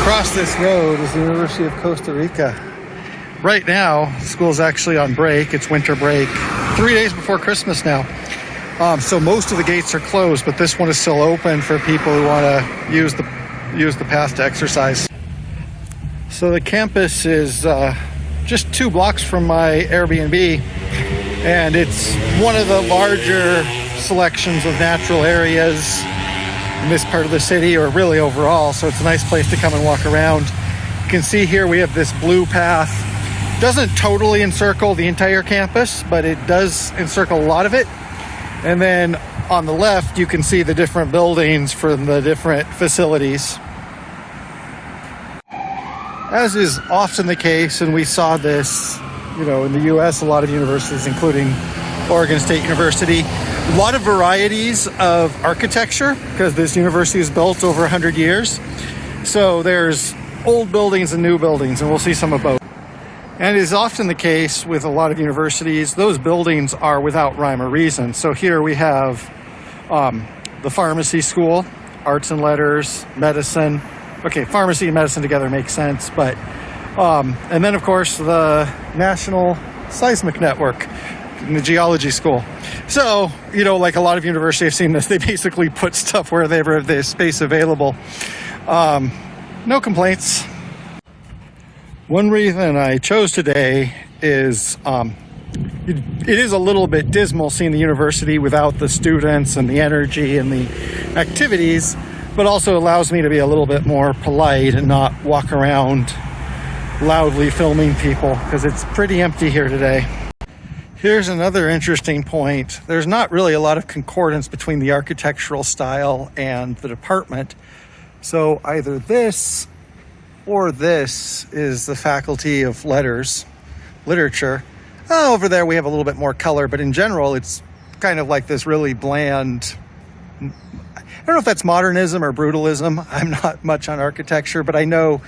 Across this road is the University of Costa Rica. Right now, school's actually on break. It's winter break. 3 days before Christmas now. So most of the gates are closed, but this one is still open for people who want to use the path to exercise. So the campus is just 2 blocks from my Airbnb, and it's one of the larger selections of natural areas in this part of the city, or really overall, so it's a nice place to come and walk around. You can see here we have this blue path. Doesn't totally encircle the entire campus, but it does encircle a lot of it. And then on the left, you can see the different buildings from the different facilities. As is often the case, and we saw this, in the U.S., a lot of universities, including Oregon State University, a lot of varieties of architecture, because this university is built over 100 years. So there's old buildings and new buildings, and we'll see some of both. And it is often the case with a lot of universities, those buildings are without rhyme or reason. So here we have the pharmacy school, arts and letters, medicine. Okay, pharmacy and medicine together makes sense, but and then of course the National Seismic Network in the geology school. So, like a lot of universities have seen this, they basically put stuff wherever there's space available. No complaints. One reason I chose today is it is a little bit dismal seeing the university without the students and the energy and the activities, but also allows me to be a little bit more polite and not walk around loudly filming people, because it's pretty empty here today. Here's another interesting point. There's not really a lot of concordance between the architectural style and the department. So either this or this is the Faculty of Literature. Over there we have a little bit more color, but in general it's kind of like this really bland, I don't know if that's modernism or brutalism. I'm not much on architecture, but I know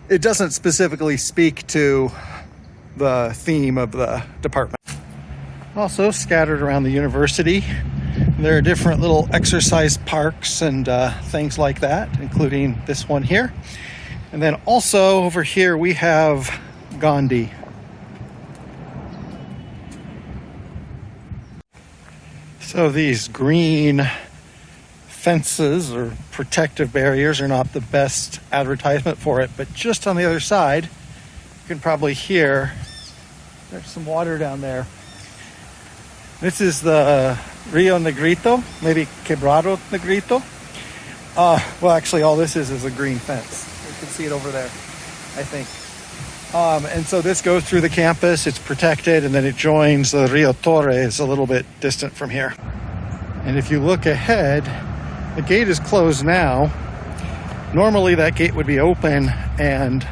it doesn't specifically speak to the theme of the department. Also scattered around the university, there are different little exercise parks and things like that, including this one here. And then also over here we have Gandhi. So these green fences or protective barriers are not the best advertisement for it, but just on the other side, you can probably hear there's some water down there. This is the Rio Negrito, maybe Quebrado Negrito. Well, actually, all this is a green fence. You can see it over there, I think. And so this goes through the campus, it's protected, and then it joins the Rio Torres a little bit distant from here. And if you look ahead, the gate is closed now. Normally that gate would be open, and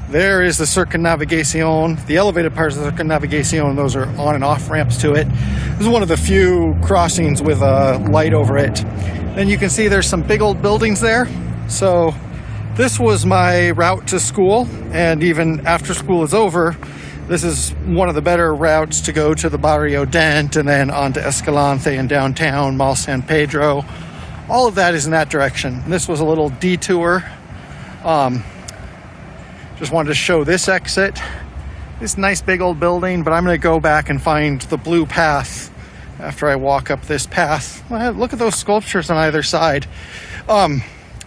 there is the Circunnavigación, the elevated parts of the Circunnavigación. Those are on and off ramps to it. This is one of the few crossings with a light over it. And you can see there's some big old buildings there. So this was my route to school, and even after school is over, this is one of the better routes to go to the Barrio Dent and then on to Escalante and downtown, Mall San Pedro. All of that is in that direction. This was a little detour. Just wanted to show this exit. This nice big old building, but I'm going to go back and find the blue path after I walk up this path. Well, look at those sculptures on either side.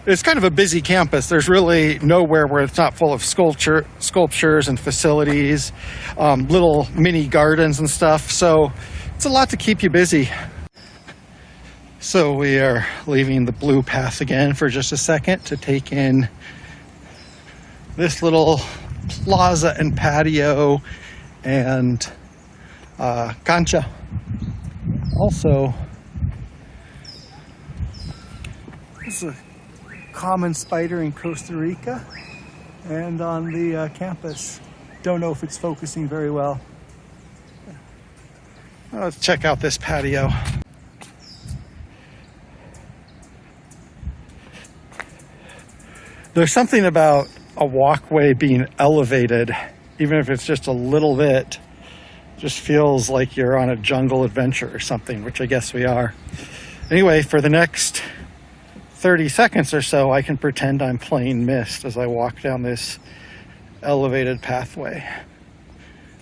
It's kind of a busy campus. There's really nowhere where it's not full of sculptures and facilities, little mini gardens and stuff. So it's a lot to keep you busy. So we are leaving the blue path again for just a second to take in this little plaza and patio and cancha. Also, this is a common spider in Costa Rica and on the campus. Don't know if it's focusing very well. Let's check out this patio. There's something about a walkway being elevated, even if it's just a little bit, just feels like you're on a jungle adventure or something, which I guess we are. Anyway, for the next 30 seconds or so, I can pretend I'm playing Myst as I walk down this elevated pathway.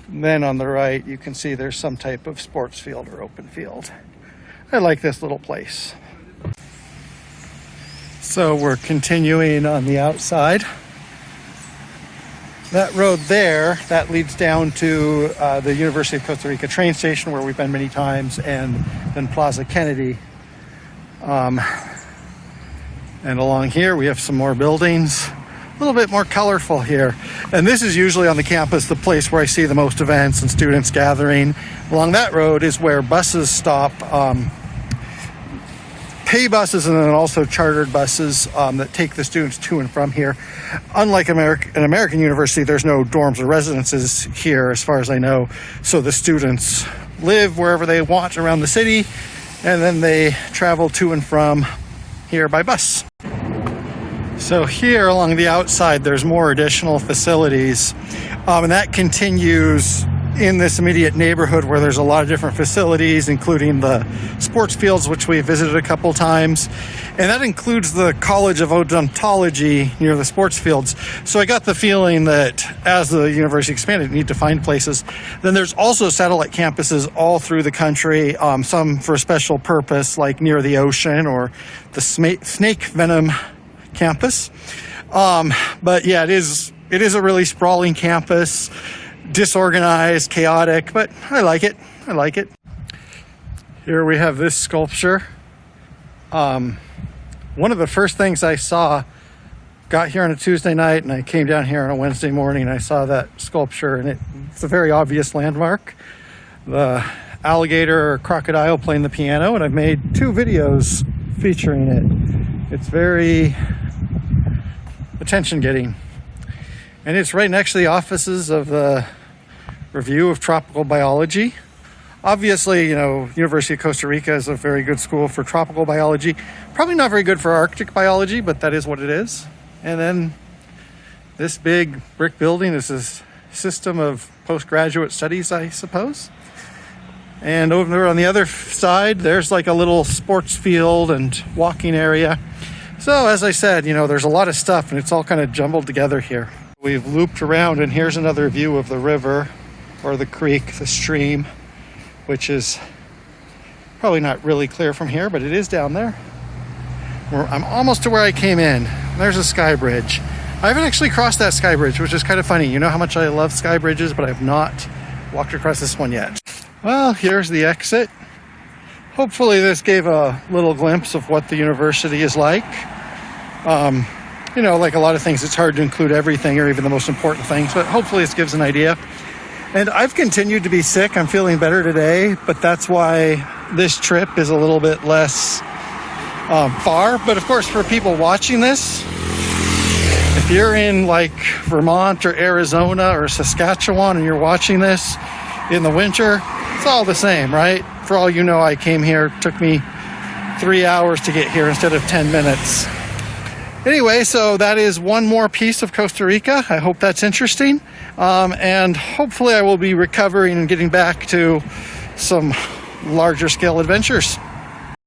And then on the right, you can see there's some type of sports field or open field. I like this little place. So we're continuing on the outside. That road there, that leads down to the University of Costa Rica train station, where we've been many times, and then Plaza Kennedy. And along here, we have some more buildings, a little bit more colorful here. And this is usually on the campus, the place where I see the most events and students gathering. Along that road is where buses stop, pay buses and then also chartered buses that take the students to and from here. Unlike an American university, there's no dorms or residences here as far as I know. So the students live wherever they want around the city, and then they travel to and from here by bus. So here along the outside, there's more additional facilities, and that continues in this immediate neighborhood where there's a lot of different facilities, including the sports fields, which we visited a couple times. And that includes the College of Odontology near the sports fields. So I got the feeling that as the university expanded, we need to find places. Then there's also satellite campuses all through the country, some for a special purpose, like near the ocean, or the snake venom campus. But yeah, it is a really sprawling campus. Disorganized, chaotic, but I like it. Here we have this sculpture. One of the first things I saw, got here on a Tuesday night, and I came down here on a Wednesday morning, and I saw that sculpture, and it's a very obvious landmark. The alligator or crocodile playing the piano, and I've made 2 videos featuring it. It's very attention-getting. And it's right next to the offices of the Review of Tropical Biology. Obviously, University of Costa Rica is a very good school for tropical biology. Probably not very good for Arctic biology, but that is what it is. And then this big brick building is a system of postgraduate studies, I suppose. And over there on the other side, there's like a little sports field and walking area. So as I said, there's a lot of stuff, and it's all kind of jumbled together here. We've looped around, and here's another view of the river, or the creek, the stream, which is probably not really clear from here, but it is down there. I'm almost to where I came in. There's a sky bridge. I haven't actually crossed that sky bridge, which is kind of funny. You know how much I love sky bridges, but I've not walked across this one yet. Well, here's the exit. Hopefully this gave a little glimpse of what the university is like. Like a lot of things, it's hard to include everything or even the most important things, but hopefully this gives an idea. And I've continued to be sick. I'm feeling better today, but that's why this trip is a little bit less far. But of course, for people watching this, if you're in like Vermont or Arizona or Saskatchewan and you're watching this in the winter, it's all the same, right? For all you know, I came here, it took me 3 hours to get here instead of 10 minutes. Anyway, so that is one more piece of Costa Rica. I hope that's interesting. And hopefully I will be recovering and getting back to some larger scale adventures.